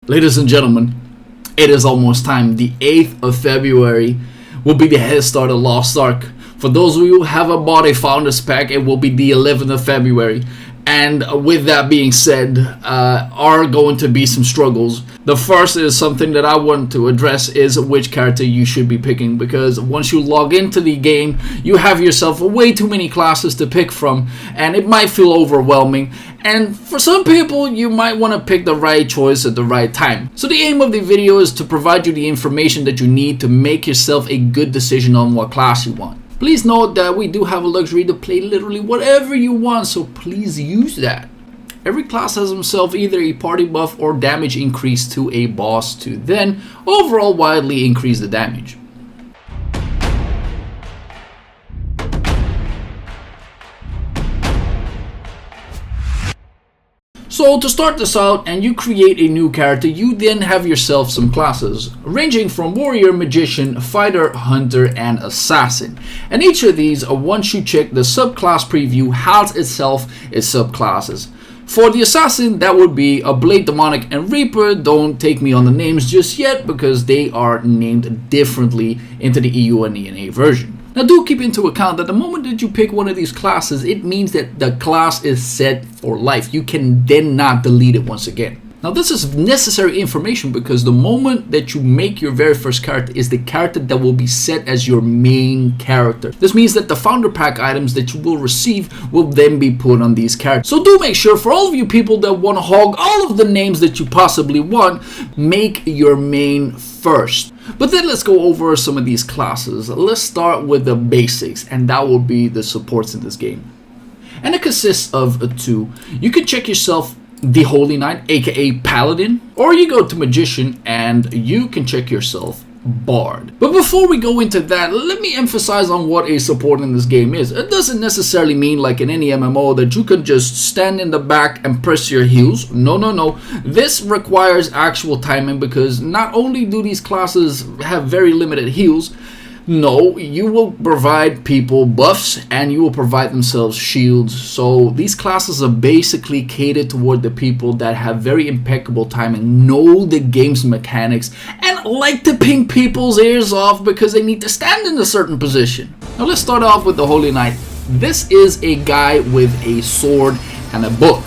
Ladies and gentlemen, it is almost time. The 8th of February will be the head start of Lost Ark. For those of you who haven't bought a Founders Pack, it will be the 11th of February. And with that being said, are going to be some struggles. The first is something that I want to address is which character you should be picking, because once you log into the game, you have yourself way too many classes to pick from, and it might feel overwhelming. And for some people, you might want to pick the right choice at the right time. So the aim of the video is to provide you the information that you need to make yourself a good decision on what class you want. Please note that we do have a luxury to play literally whatever you want, so please use that. Every class has himself either a party buff or damage increase to a boss to then overall wildly increase the damage. So to start this out and you create a new character, you then have yourself some classes ranging from warrior, magician, fighter, hunter, and assassin. And each of these, once you check the subclass preview, has itself its subclasses. For the assassin, that would be a blade, demonic, and reaper. Don't take me on the names just yet because they are named differently into the EU and ENA version. Now do keep into account that the moment that you pick one of these classes, it means that the class is set for life. You can then not delete it once again. Now this is necessary information because the moment that you make your very first character is the character that will be set as your main character. This means that the founder pack items that you will receive will then be put on these characters. So do make sure, for all of you people that want to hog all of the names that you possibly want, make your main first. But then let's go over some of these classes. Let's start with the basics, and that will be the supports in this game. And it consists of two. You can check yourself the Holy Knight, aka Paladin, or you go to Magician and you can check yourself Bard. But before we go into that, let me emphasize on what a support in this game is. It doesn't necessarily mean, like in any MMO, that you can just stand in the back and press your heals. No. This requires actual timing because not only do these classes have very limited heals, no, you will provide people buffs and you will provide themselves shields. So these classes are basically catered toward the people that have very impeccable timing, know the game's mechanics, and like to ping people's ears off because they need to stand in a certain position. Now let's start off with the Holy Knight. This is a guy with a sword and a book.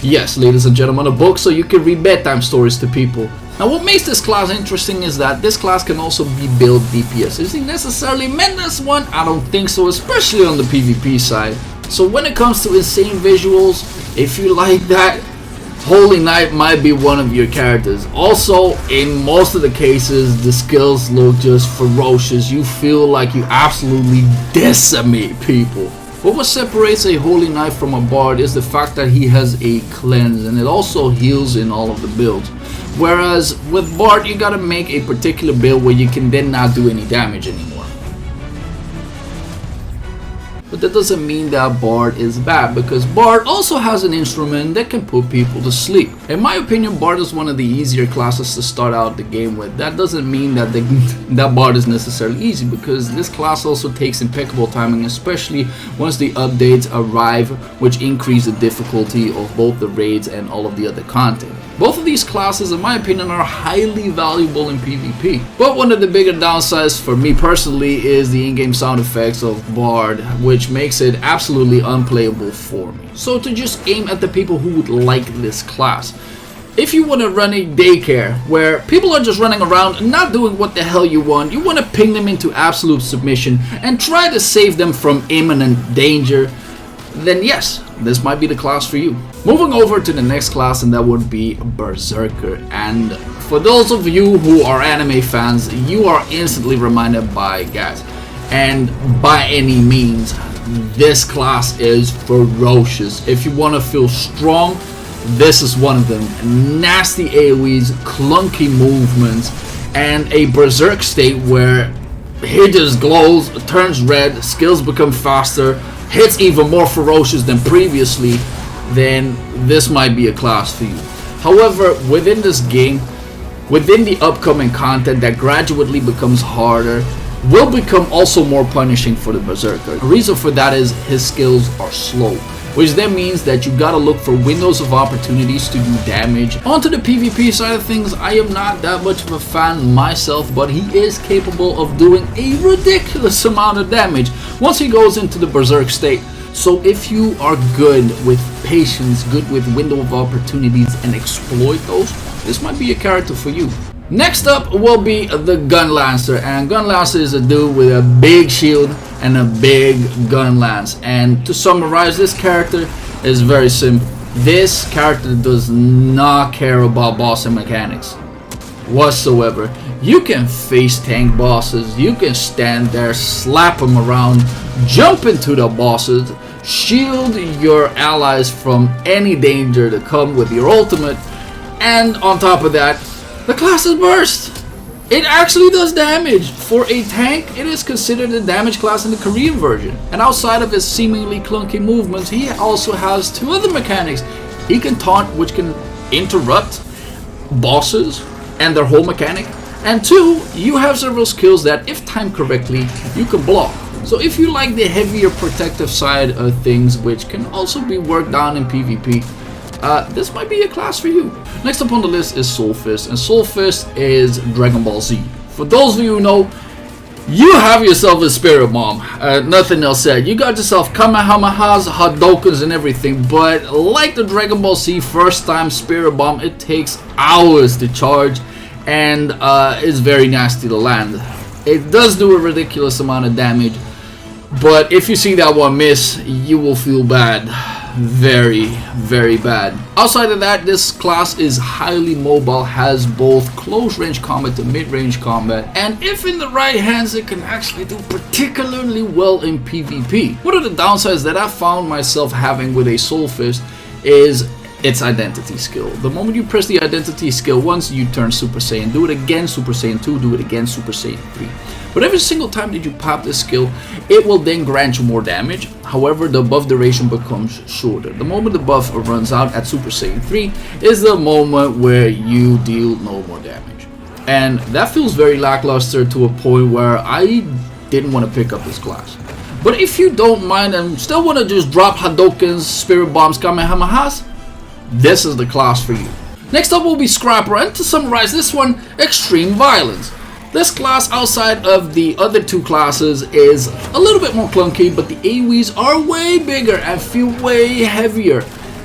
Yes, ladies and gentlemen, a book so you can read bedtime stories to people. Now what makes this class interesting is that this class can also be build DPS. Is it necessarily meant as one? I don't think so, especially on the PvP side. So when it comes to insane visuals, if you like that, Holy Knight might be one of your characters. Also, in most of the cases, the skills look just ferocious. You feel like you absolutely decimate people. But what separates a Holy Knight from a Bard is the fact that he has a cleanse, and it also heals in all of the builds. Whereas with Bard, you gotta make a particular build where you can then not do any damage anymore. But that doesn't mean that Bard is bad, because Bard also has an instrument that can put people to sleep. In my opinion, Bard is one of the easier classes to start out the game with. That doesn't mean that that Bard is necessarily easy, because this class also takes impeccable timing, especially once the updates arrive, which increase the difficulty of both the raids and all of the other content. Both of these classes, in my opinion, are highly valuable in PvP. But one of the bigger downsides for me personally is the in-game sound effects of Bard, which makes it absolutely unplayable for me. So to just aim at the people who would like this class. If you want to run a daycare where people are just running around not doing what the hell you want to ping them into absolute submission and try to save them from imminent danger, then yes, this might be the class for you. Moving over to the next class, and that would be Berserker. And for those of you who are anime fans, you are instantly reminded by Gas. And by any means, this class is ferocious. If you want to feel strong, this is one of them. Nasty AoEs, clunky movements, and a berserk state where he just glows, turns red, skills become faster, hits even more ferocious than previously, then this might be a class for you. However, within this game, within the upcoming content that gradually becomes harder, will become also more punishing for the Berserker. The reason for that is his skills are slow. which then means that you gotta look for windows of opportunities to do damage. Onto the PvP side of things, I am not that much of a fan myself, but he is capable of doing a ridiculous amount of damage once he goes into the Berserk state. So if you are good with patience, good with window of opportunities, and exploit those, this might be a character for you. Next up will be the Gunlancer, and Gunlancer is a dude with a big shield and a big gun lance. And to summarize, this character is very simple. This character does not care about boss and mechanics whatsoever. You can face tank bosses, you can stand there, slap them around, jump into the bosses, shield your allies from any danger that come with your ultimate, and on top of that, the class is burst. It actually does damage. For a tank, it is considered a damage class in the Korean version. And outside of his seemingly clunky movements, he also has two other mechanics. He can taunt, which can interrupt bosses and their whole mechanic. And two, you have several skills that, if timed correctly, you can block. So if you like the heavier protective side of things, which can also be worked on in PvP, this might be a class for you. Next up on the list is Soulfist, and Soulfist is Dragon Ball Z. For those of you who know, you have yourself a Spirit Bomb. Nothing else said. You got yourself Kamehamehas, Hadokens, and everything, but like the Dragon Ball Z first time Spirit Bomb, it takes hours to charge, and it's very nasty to land. It does do a ridiculous amount of damage, but if you see that one miss, you will feel bad. Very, very bad. Outside of that, this class is highly mobile, has both close range combat to mid range combat, and if in the right hands, it can actually do particularly well in PvP. One of the downsides that I found myself having with a Soulfist is its identity skill. The moment you press the identity skill once, you turn Super Saiyan. Do it again, Super Saiyan 2, do it again, Super Saiyan 3. But every single time that you pop this skill, it will then grant you more damage. However, the buff duration becomes shorter. The moment the buff runs out at Super Saiyan 3 is the moment where you deal no more damage. And that feels very lackluster to a point where I didn't want to pick up this class. But if you don't mind and still want to just drop Hadokens, Spirit Bombs, Kamehamehas, this is the class for you. Next up will be Scrapper, and to summarize this one, Extreme Violence. This class, outside of the other two classes, is a little bit more clunky, but the AoEs are way bigger and feel way heavier,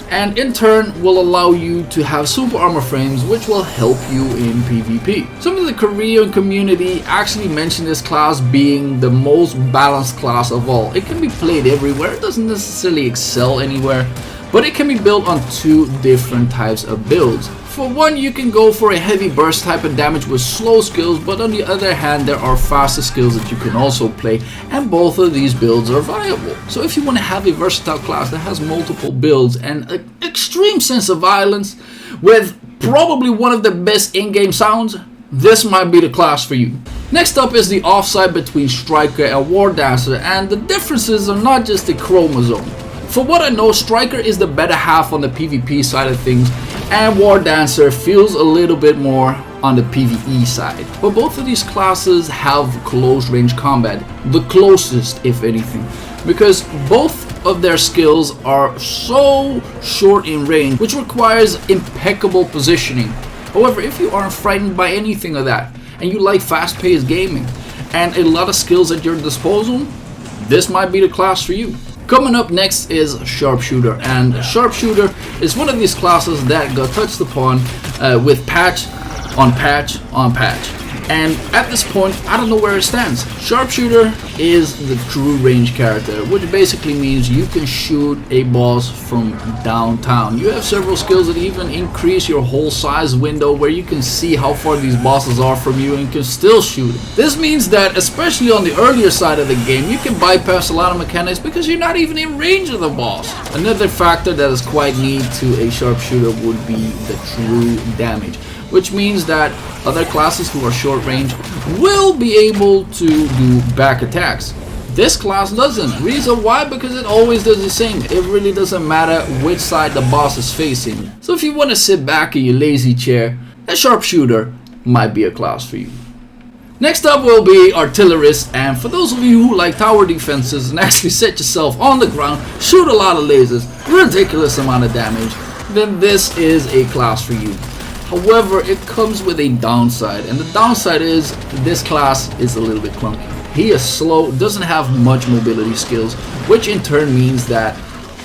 and in turn will allow you to have super armor frames, which will help you in PvP. Some of the Korean community actually mention this class being the most balanced class of all. It can be played everywhere, it doesn't necessarily excel anywhere, but it can be built on two different types of builds. For one, you can go for a heavy burst type of damage with slow skills, but on the other hand, there are faster skills that you can also play, and both of these builds are viable. So if you want to have a versatile class that has multiple builds and an extreme sense of violence with probably one of the best in-game sounds, this might be the class for you. Next up is the offside between Striker and War Dancer, and the differences are not just the chromosome. For what I know, Striker is the better half on the PvP side of things, and War Dancer feels a little bit more on the PvE side. But both of these classes have close range combat, the closest if anything, because both of their skills are so short in range, which requires impeccable positioning. However, if you aren't frightened by anything of that, and you like fast-paced gaming, and a lot of skills at your disposal, this might be the class for you. Coming up next is Sharpshooter, and Sharpshooter is one of these classes that got touched upon with patch on patch on patch. And at this point, I don't know where it stands. Sharpshooter is the true range character, which basically means you can shoot a boss from downtown. You have several skills that even increase your whole size window where you can see how far these bosses are from you and can still shoot them. This means that, especially on the earlier side of the game, you can bypass a lot of mechanics because you're not even in range of the boss. Another factor that is quite neat to a Sharpshooter would be the true damage, which means that other classes who are short range will be able to do back attacks. This class doesn't. Reason why? Because it always does the same. It really doesn't matter which side the boss is facing. So if you want to sit back in your lazy chair, a Sharpshooter might be a class for you. Next up will be Artillerist, and for those of you who like tower defenses and actually set yourself on the ground, shoot a lot of lasers, ridiculous amount of damage, then this is a class for you. However, it comes with a downside, and the downside is this class is a little bit clunky. He is slow, doesn't have much mobility skills, which in turn means that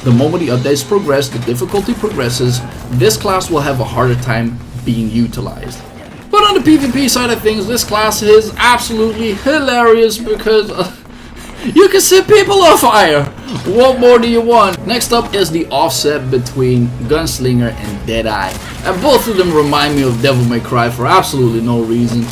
the moment the updates progress, the difficulty progresses, this class will have a harder time being utilized. But on the PvP side of things, this class is absolutely hilarious because you can set people on fire. What more do you want? Next up is the offset between Gunslinger and Deadeye, and both of them remind me of Devil May Cry for absolutely no reason.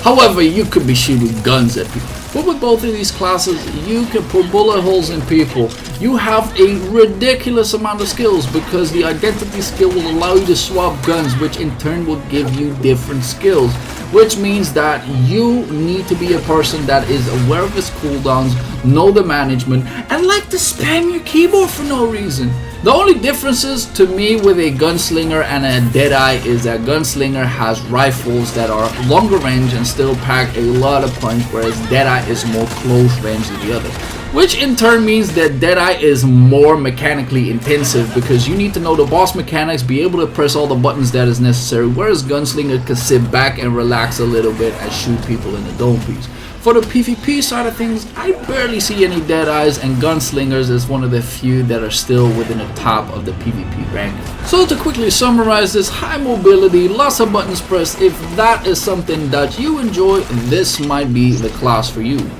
However, you could be shooting guns at people. But with both of these classes, you can put bullet holes in people. You have a ridiculous amount of skills because the identity skill will allow you to swap guns, which in turn will give you different skills. Which means that you need to be a person that is aware of his cooldowns, know the management, and like to spam your keyboard for no reason. The only differences to me with a Gunslinger and a Deadeye is that Gunslinger has rifles that are longer range and still pack a lot of punch, whereas Deadeye is more close range than the other. Which in turn means that Deadeye is more mechanically intensive because you need to know the boss mechanics, be able to press all the buttons that is necessary, whereas Gunslinger can sit back and relax a little bit and shoot people in the dome piece. For the PvP side of things, I barely see any Deadeyes, and Gunslingers is one of the few that are still within the top of the PvP ranking. So to quickly summarize this, high mobility, lots of buttons pressed, if that is something that you enjoy, this might be the class for you.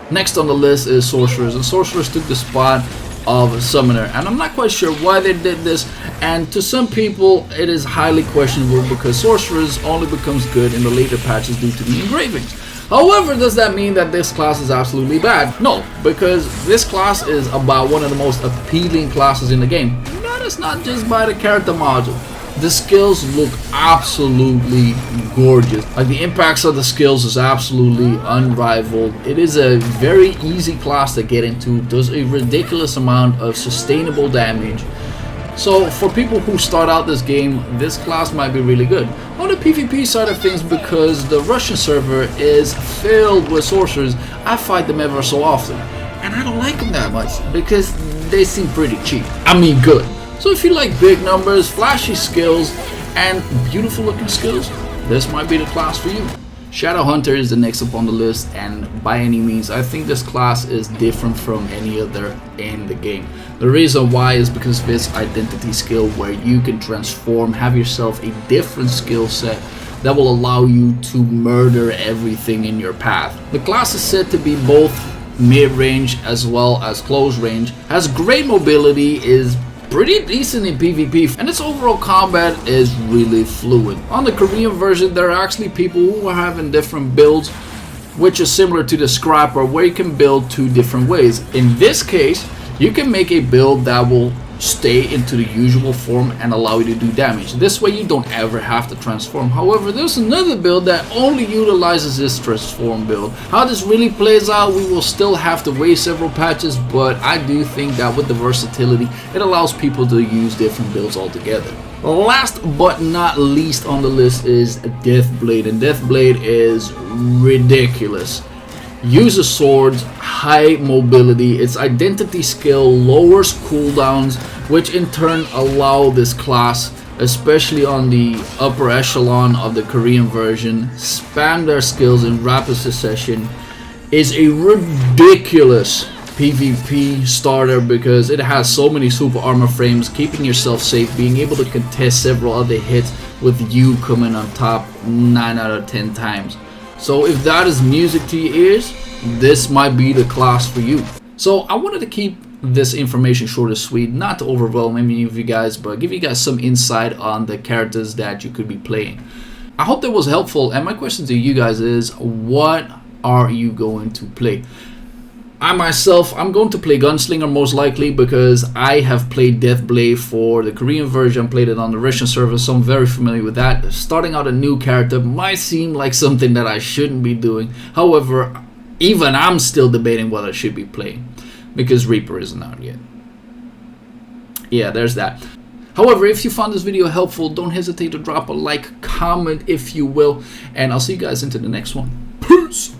Next on the list is Sorcerers, and Sorcerers took the spot of Summoner, and I'm not quite sure why they did this, and to some people it is highly questionable because Sorcerers only becomes good in the later patches due to the engravings. However, does that mean that this class is absolutely bad? No, because this class is about one of the most appealing classes in the game. And that is not just by the character module. The skills look absolutely gorgeous. Like the impacts of the skills is absolutely unrivaled. It is a very easy class to get into, does a ridiculous amount of sustainable damage. So for people who start out this game, this class might be really good. On the PvP side of things, because the Russian server is filled with sorcerers, I fight them ever so often. And I don't like them that much because they seem pretty cheap. I mean good. So if you like big numbers, flashy skills, and beautiful looking skills, this might be the class for you. Shadowhunter is the next up on the list, and by any means I think this class is different from any other in the game. The reason why is because of its identity skill, where you can transform, have yourself a different skill set that will allow you to murder everything in your path. The class is said to be both mid-range as well as close range, has great mobility, is pretty decent in PvP, and its overall combat is really fluid. On the Korean version, there are actually people who are having different builds, which is similar to the Scrapper, where you can build two different ways. In this case, you can make a build that will stay into the usual form and allow you to do damage. This way you don't ever have to transform. However, there's another build that only utilizes this transform build. How this really plays out, we will still have to wait several patches, but I do think that with the versatility, it allows people to use different builds altogether. Last but not least on the list is Deathblade, and Deathblade is ridiculous. Uses swords, high mobility, its identity skill lowers cooldowns, which in turn allow this class, especially on the upper echelon of the Korean version, spam their skills in rapid succession. Is a ridiculous PvP starter because it has so many super armor frames, keeping yourself safe, being able to contest several other hits with you coming on top 9 out of 10 times. So if that is music to your ears, this might be the class for you. So I wanted to keep this information short and sweet, not to overwhelm any of you guys, but give you guys some insight on the characters that you could be playing. I hope that was helpful, and my question to you guys is, what are you going to play? I myself, I'm going to play Gunslinger most likely because I have played Deathblade for the Korean version, played it on the Russian server, so I'm very familiar with that. Starting out a new character might seem like something that I shouldn't be doing. However, even I'm still debating what I should be playing because Reaper isn't out yet. Yeah, there's that. However, if you found this video helpful, don't hesitate to drop a like, comment if you will, and I'll see you guys into the next one. Peace!